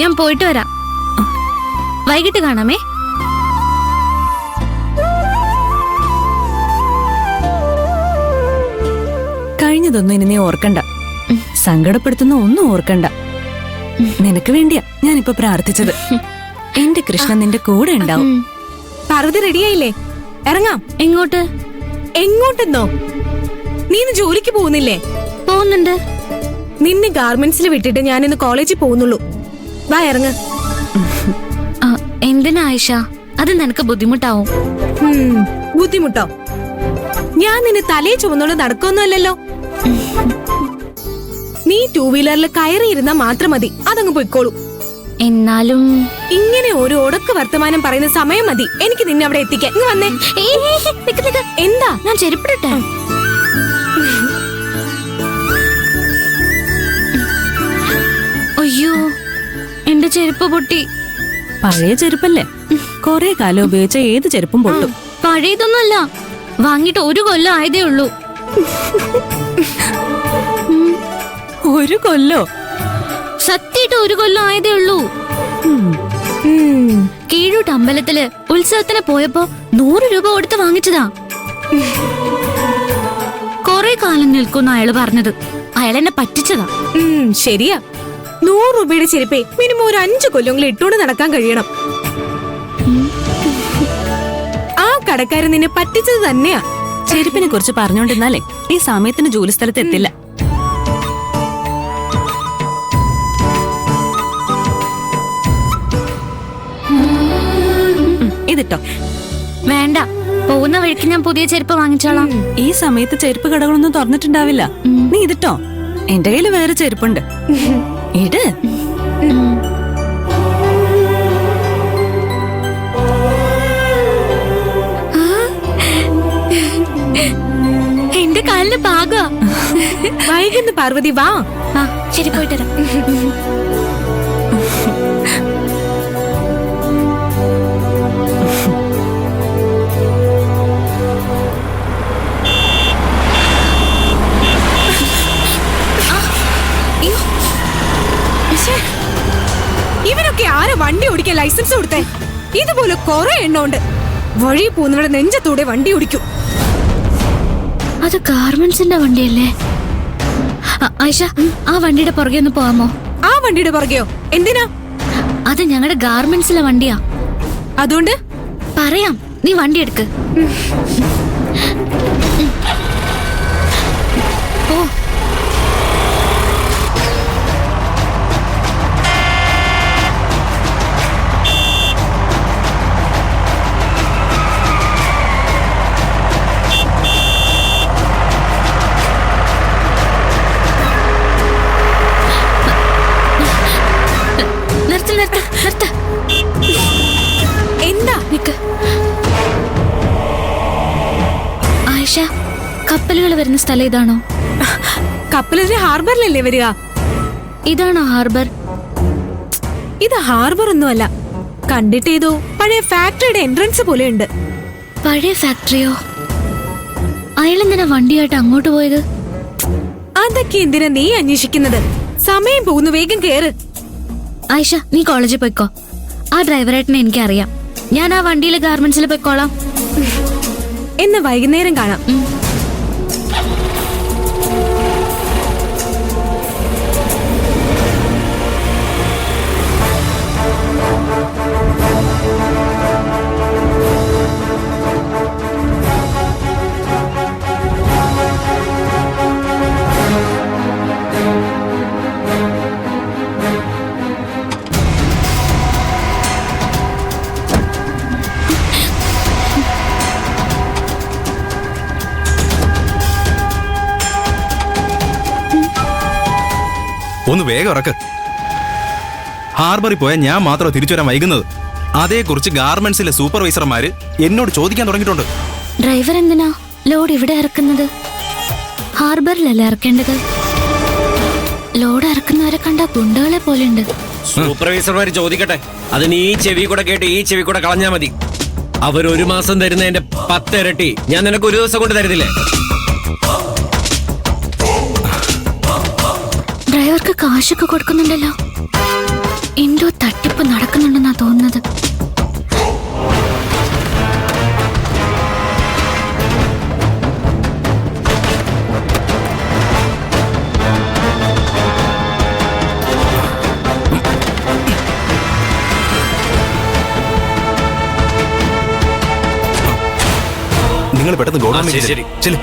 ഞാൻ പോയിട്ട് വരാം. വൈകിട്ട് കാണാമേ. കഴിഞ്ഞതൊന്നും ഇനി നീ ഓർക്കണ്ട, സങ്കടപ്പെടുത്തുന്ന ഒന്നും ഓർക്കണ്ട. നിനക്ക് വേണ്ടിയാ ഞാനിപ്പോ പ്രാർത്ഥിച്ചത്. എന്റെ കൃഷ്ണൻ നിന്റെ കൂടെ ഉണ്ടാവും. പാർവതി റെഡിയായില്ലേ? ഇറങ്ങാം. എങ്ങോട്ട്? എങ്ങോട്ടെന്നോ? നീ ഇന്ന് ജോലിക്ക് പോകുന്നില്ലേ? പോകുന്നുണ്ട്. നിന്നെ ഗാർമെന്റ്സിൽ വിട്ടിട്ട് ഞാനിന്ന് കോളേജിൽ പോകുന്നുള്ളൂ. വാ, ഇറങ്ങ്. എന്തിനാ ആയിഷ? അത് നിനക്ക് ബുദ്ധിമുട്ടാവും. ബുദ്ധിമുട്ടോ? ഞാൻ നിന്നെ തലയെ ചുമന്നോണ്ട് നടക്കൊന്നുമല്ലല്ലോ. നീ 2 വീലറിൽ കയറിയിരുന്നാ മാത്രം മതി, അതങ്ങ് പോയിക്കോളൂ. എന്നാലും ഇങ്ങനെ ഒരു ഒടക്ക് വർത്തമാനം പറയുന്ന സമയം മതി എനിക്ക് നിന്നെ അവിടെ എത്തിക്കാൻ. ഇങ്ങ് വന്നേ. എന്താ? ഞാൻ ചെരുപ്പിടട്ടെ? അയ്യോ, എന്റെ ചെരുപ്പ് പൊട്ടി. പഴയ ചെരുപ്പല്ലേ, കൊറേ കാലം ഉപയോഗിച്ച ഏത് ചെരുപ്പും പൊട്ടും. പഴയതൊന്നുമല്ല, വാങ്ങിട്ട് 1 കൊല്ലം ആയതേ ഉള്ളൂ. 1 കൊല്ലോ? സത്യമായിട്ട് 1 കൊല്ലം ആയതേ ഉള്ളൂ. കീഴൂട്ട് അമ്പലത്തില് ഉത്സവത്തിന് പോയപ്പോ 100 രൂപ കൊടുത്ത് വാങ്ങിച്ചതാ. കൊറേ കാലം നിൽക്കുന്ന അയാള് പറഞ്ഞത്. അയാളെന്നെ പറ്റിച്ചതാ. ശരിയാ. 100 രൂപയുടെ ചെരുപ്പേ മിനിമം ഒരു 5 കൊല്ലങ്ങൾ ഇട്ടോണ്ട് നടക്കാൻ കഴിയണം. ആ കടക്കാരൻ നിന്നെ പറ്റിച്ചത് തന്നെയാ. ചെരുപ്പിനെ കുറിച്ച് പറഞ്ഞോണ്ടിരുന്നാലേ ഈ സമയത്തിന് ജോലി സ്ഥലത്ത് എത്തില്ല. ഇതിട്ടോ? വേണ്ട, പോകുന്ന വഴിക്ക് ഞാൻ പുതിയ ചെരുപ്പ് വാങ്ങിച്ചോളാം. ഈ സമയത്ത് ചെരുപ്പ് കടകളൊന്നും തുറന്നിട്ടുണ്ടാവില്ല. നീ ഇതിട്ടോ? എന്റെ കയ്യില് വേറെ ചെരുപ്പുണ്ട്. ഇട്. എന്റെ കാലിന് പാക. വൈകുന്നു പാർവതി, വാ. ശരി, പോയിട്ട് വരാം. ഇവനൊക്കെ ആരെ വണ്ടി ഓടിക്കാൻ ലൈസൻസ് കൊടുത്തേ? ഇതുപോലെ കുറെ എണ്ണമുണ്ട്. വഴി പോകുന്നവരുടെ നെഞ്ചത്തൂടെ വണ്ടി ഓടിക്കും. അത് ഗാർമെന്റ്സിന്റെ വണ്ടിയല്ലേ? ആയിഷ, ആ വണ്ടിയുടെ പുറകെ ഒന്ന് പോവാമോ? ആ വണ്ടിയുടെ പുറകെയോ? എന്തിനാ? അത് ഞങ്ങളുടെ ഗാർമെന്റ്സിലെ വണ്ടിയാ. അതുകൊണ്ട് പറയാം, നീ വണ്ടി എടുക്ക്. ഓ, നിർത്ത. എന്താ? നിക്ക്. ആയിഷ, കപ്പലുകൾ വരുന്ന സ്ഥലം ഇതാണോ? കപ്പലിന്റെ ഹാർബറിലല്ലേ വരിക? ഇതാണോ ഹാർബർ? ഇത് ഹാർബർ ഒന്നുമല്ല. കണ്ടിട്ടേതോ പഴയ ഫാക്ടറിയുടെ എൻട്രൻസ് പോലെയുണ്ട്. പഴയ ഫാക്ടറിയോ? അയാളെന്തിനാ വണ്ടിയായിട്ട് അങ്ങോട്ട് പോയത്? അതൊക്കെ എന്തിനാ നീ അന്വേഷിക്കുന്നത്? സമയം പോകുന്നു, വേഗം കേറ്. ആയിഷ, നീ കോളേജിൽ പോയിക്കോ. ആ ഡ്രൈവറായിട്ടിനെ എനിക്കറിയാം. ഞാൻ ആ വണ്ടിയിലെ ഗാർമെന്റ്സിൽ പോയിക്കോളാം. എന്ന് വൈകുന്നേരം കാണാം. ഒന്ന് വേഗം ഇറക്ക്. ഹാർബറിൽ പോയാൽ ഞാൻ മാത്രം തിരിച്ചു വരാൻ വൈകുന്നത്. അതേക്കുറിച്ച് ഗാർമെന്റ്സിലെ സൂപ്പർവൈസർമാര് എന്നോട് ചോദിക്കാൻ തുടങ്ങിയിട്ടുണ്ട്. ഡ്രൈവർ എന്തിനാ ലോഡ് ഇവിടെ ഇറക്കുന്നത്? ഹാർബറിലല്ലേ ഇറക്കേണ്ടത്? ലോഡ് ഇറക്കുന്നവരെ കണ്ട ഗുണ്ടകളെ പോലെയുണ്ട്. സൂപ്പർവൈസർമാര് ചോദിക്കട്ടെ. അതിന് ഈ ചെവി കൂടെ കേട്ട് ഈ ചെവി കൂടെ കളഞ്ഞാ മതി. അവർ 1 മാസം തരുന്നതിന്റെ 10 ഇരട്ടി ഞാൻ നിനക്ക് 1 ദിവസം കൊണ്ട് തരുന്നില്ലേ? ഡ്രൈവർക്ക് കാശൊക്കെ കൊടുക്കുന്നുണ്ടല്ലോ. എന്തോ തട്ടിപ്പ് നടക്കുന്നുണ്ടെന്നാ തോന്നുന്നത്. നിങ്ങൾ പെട്ടെന്ന് ആ, ഗോഡൌണിലേക്ക് ശരി, ചെല്ല്. ചെല്ല്.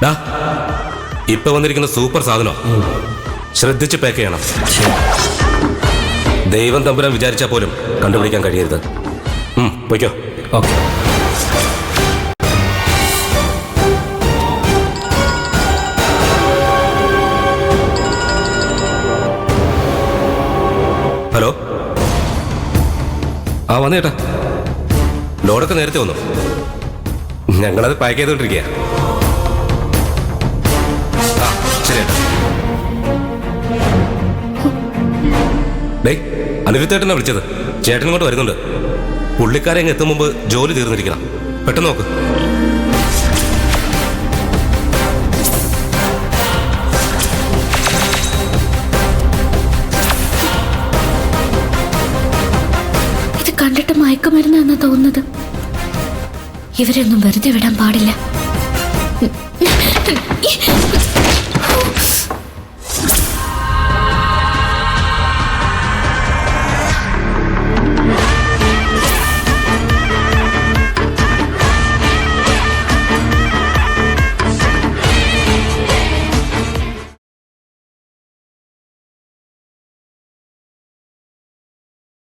ഡാ, ഇപ്പൊ വന്നിരിക്കുന്ന സൂപ്പർ സാധനം ശ്രദ്ധിച്ച് പാക്ക് ചെയ്യണം. ദൈവം തമ്പുരാൻ വിചാരിച്ചാൽ പോലും കണ്ടുപിടിക്കാൻ കഴിയരുത്. പൊയ്ക്കോ. ഓക്കെ. ഹലോ, ആ വന്നു ചേട്ടാ. ലോഡൊക്കെ നേരത്തെ വന്നു. ഞങ്ങളത് പാക്ക് ചെയ്തോണ്ടിരിക്കുക. ആ ശരി ചേട്ടാ. ഡേയ്, അനിരുദ്ധേട്ടനാ വിളിച്ചത്. ചേട്ടൻ ഇങ്ങോട്ട് വരുന്നുണ്ട്. പുള്ളിക്കാരെ അങ്ങ് എത്തും മുമ്പ് ജോലി തീർന്നിരിക്കണം. പെട്ടെന്ന് നോക്ക്. ഇത് കണ്ടിട്ട് മയക്കുമരുന്നാന്നാ തോന്നുന്നത്. ഇവരൊന്നും വെറുതെ വിടാൻ പാടില്ല.